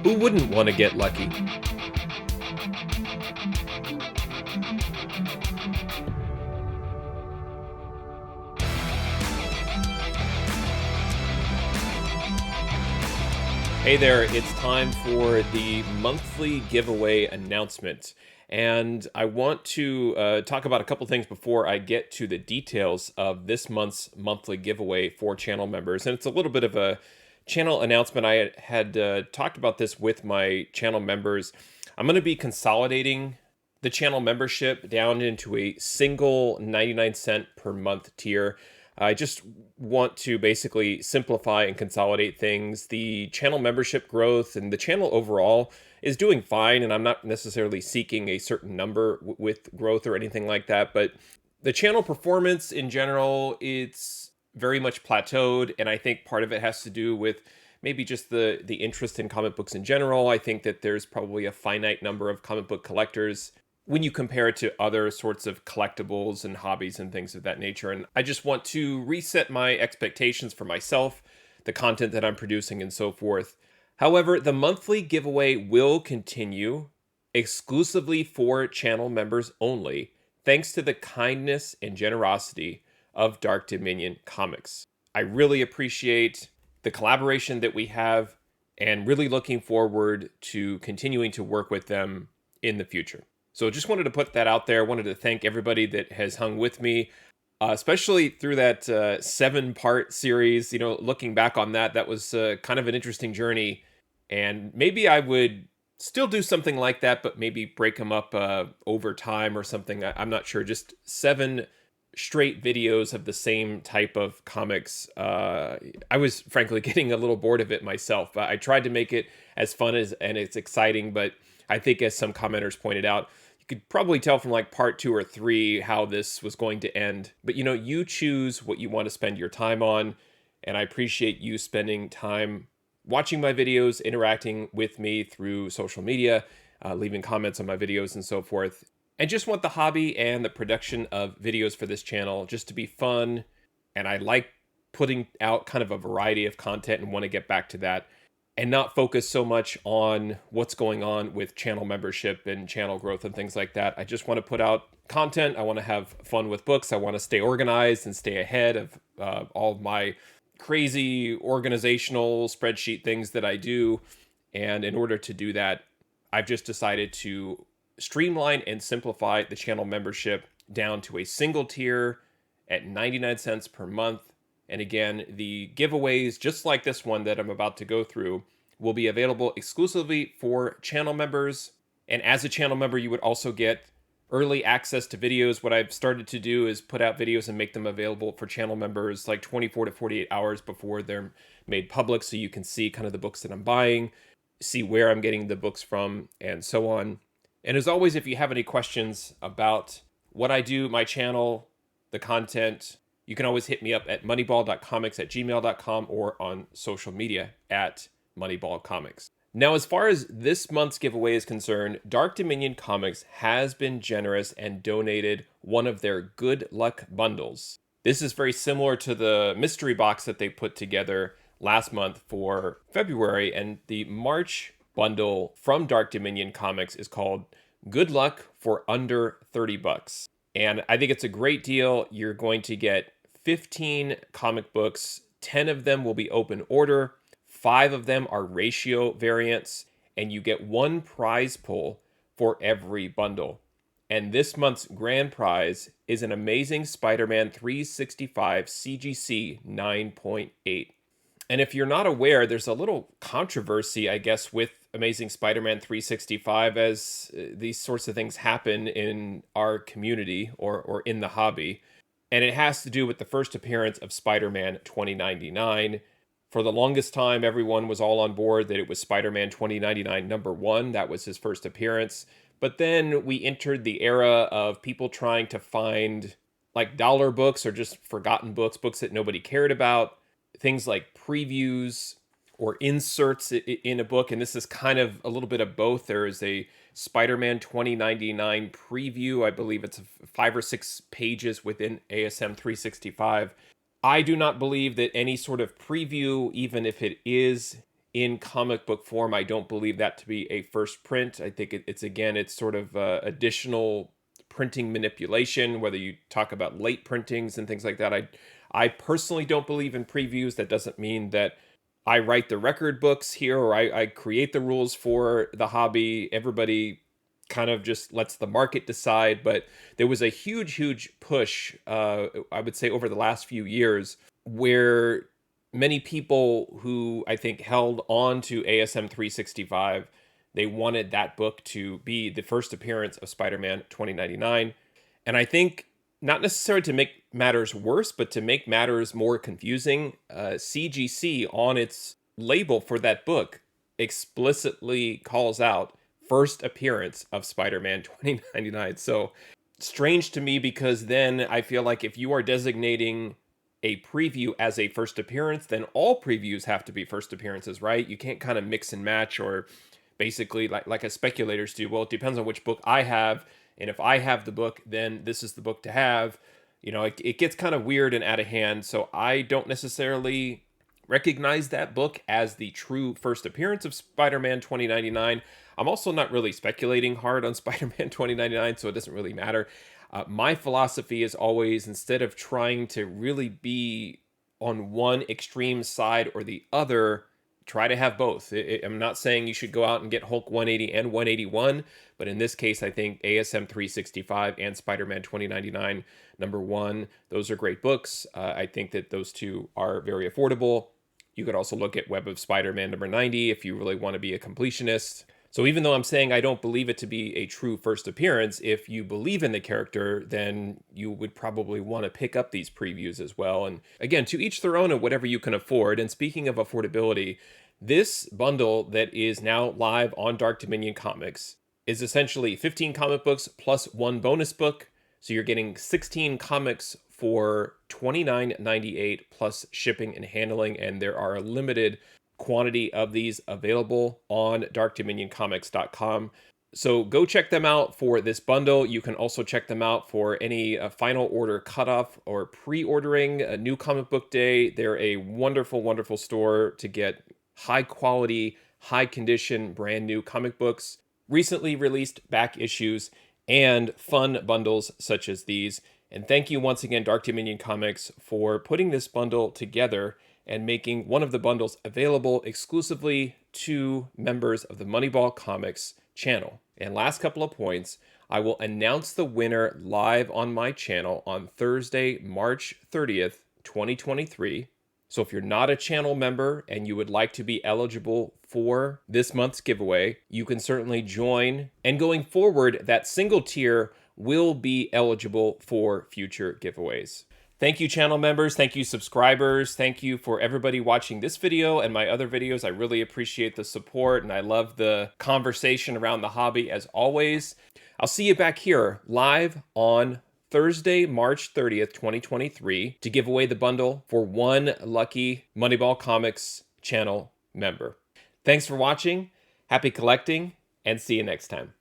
Who wouldn't want to get lucky? Hey there, it's time for the monthly giveaway announcement. And I want to talk about a couple things before I get to the details of this month's monthly giveaway for channel members. And it's a little bit of a channel announcement. I had talked about this with my channel members. I'm going to be consolidating the channel membership down into a single 99-cent per month tier. I just want to basically simplify and consolidate things. The channel membership growth and the channel overall is doing fine, and I'm not necessarily seeking a certain number with growth or anything like that, but the channel performance in general, it's very much plateaued, and I think part of it has to do with maybe just the interest in comic books in general. I think that there's probably a finite number of comic book collectors when you compare it to other sorts of collectibles and hobbies and things of that nature. And I just want to reset my expectations for myself, the content that I'm producing, and so forth. However, the monthly giveaway will continue exclusively for channel members only, thanks to the kindness and generosity of Dark Dominion Comics. I really appreciate the collaboration that we have and really looking forward to continuing to work with them in the future. So just wanted to put that out there. Wanted to thank everybody that has hung with me, especially through that 7-part series. You know, looking back on that, that was kind of an interesting journey. And maybe I would still do something like that, but maybe break them up over time or something. I'm not sure. Just 7 straight videos of the same type of comics. I was frankly getting a little bored of it myself. I tried to make it as fun and it's exciting, but I think as some commenters pointed out, you could probably tell from like part 2 or 3 how this was going to end. But you choose what you want to spend your time on, and I appreciate you spending time watching my videos, interacting with me through social media, leaving comments on my videos and so forth. And just want the hobby and the production of videos for this channel just to be fun. And I like putting out kind of a variety of content and want to get back to that and not focus so much on what's going on with channel membership and channel growth and things like that. I just want to put out content. I want to have fun with books. I want to stay organized and stay ahead of all of my crazy organizational spreadsheet things that I do. And in order to do that, I've just decided to streamline and simplify the channel membership down to a single tier at 99 cents per month. And again, the giveaways, just like this one that I'm about to go through, will be available exclusively for channel members. And as a channel member, you would also get early access to videos. What I've started to do is put out videos and make them available for channel members like 24 to 48 hours before they're made public, so you can see kind of the books that I'm buying, see where I'm getting the books from, and so on. And as always, if you have any questions about what I do, my channel, the content, you can always hit me up at moneyball.comics@gmail.com or on social media at Moneyball Comics. Now, as far as this month's giveaway is concerned, Dark Dominion Comics has been generous and donated one of their Good Luck bundles. This is very similar to the mystery box that they put together last month for February, and the March bundle from Dark Dominion Comics is called Good Luck for Under $30. And I think it's a great deal. You're going to get 15 comic books. 10 of them will be open order. 5 of them are ratio variants. And you get 1 prize pull for every bundle. And this month's grand prize is an Amazing Spider-Man 365 CGC 9.8. And if you're not aware, there's a little controversy, I guess, with Amazing Spider-Man 365 as these sorts of things happen in our community or in the hobby. And it has to do with the first appearance of Spider-Man 2099. For the longest time, everyone was all on board that it was Spider-Man 2099 #1. That was his first appearance. But then we entered the era of people trying to find like dollar books or just forgotten books, books that nobody cared about. Things like previews or inserts in a book, and this is kind of a little bit of both. There is a Spider-Man 2099 preview. I believe it's 5 or 6 pages within ASM 365. I do not believe that any sort of preview, even if it is in comic book form. I don't believe that to be a first print. I think it's sort of additional printing manipulation, whether you talk about late printings and things like that. I personally don't believe in previews. That doesn't mean that I write the record books here, or I create the rules for the hobby. Everybody kind of just lets the market decide. But there was a huge push, I would say, over the last few years, where many people who I think held on to ASM 365, they wanted that book to be the first appearance of Spider-Man 2099. And I think, not necessarily to make matters worse, but to make matters more confusing, CGC on its label for that book explicitly calls out first appearance of Spider-Man 2099. So strange to me, because then I feel like if you are designating a preview as a first appearance, then all previews have to be first appearances, right? You can't kind of mix and match, or basically like as speculators do. Well, it depends on which book I have, and if I have the book, then this is the book to have. It gets kind of weird and out of hand. So I don't necessarily recognize that book as the true first appearance of Spider-Man 2099. I'm also not really speculating hard on Spider-Man 2099, so it doesn't really matter. My philosophy is always, instead of trying to really be on one extreme side or the other, try to have both. I'm not saying you should go out and get Hulk 180 and 181, but in this case, I think ASM 365 and Spider-Man 2099 #1, those are great books. I think that those two are very affordable. You could also look at Web of Spider-Man #90 if you really want to be a completionist. So even though I'm saying I don't believe it to be a true first appearance, if you believe in the character, then you would probably want to pick up these previews as well. And again, to each their own, and whatever you can afford. And speaking of affordability, this bundle that is now live on Dark Dominion Comics is essentially 15 comic books plus one bonus book. So you're getting 16 comics for $29.98 plus shipping and handling. And there are a limited quantity of these available on darkdominioncomics.com. So go check them out for this bundle. You can also check them out for any final order cutoff or pre-ordering a new comic book day. They're a wonderful store to get high quality, high condition, brand new comic books, recently released back issues, and fun bundles such as these. And thank you once again, Dark Dominion Comics, for putting this bundle together and making one of the bundles available exclusively to members of the Moneyball Comics channel. And last couple of points, I will announce the winner live on my channel on Thursday, March 30th, 2023. So if you're not a channel member and you would like to be eligible for this month's giveaway, you can certainly join. And going forward, that single tier will be eligible for future giveaways. Thank you, channel members. Thank you, subscribers. Thank you for everybody watching this video and my other videos. I really appreciate the support, and I love the conversation around the hobby as always. I'll see you back here live on Thursday, March 30th, 2023, to give away the bundle for one lucky Moneyball Comics channel member. Thanks for watching. Happy collecting, and see you next time.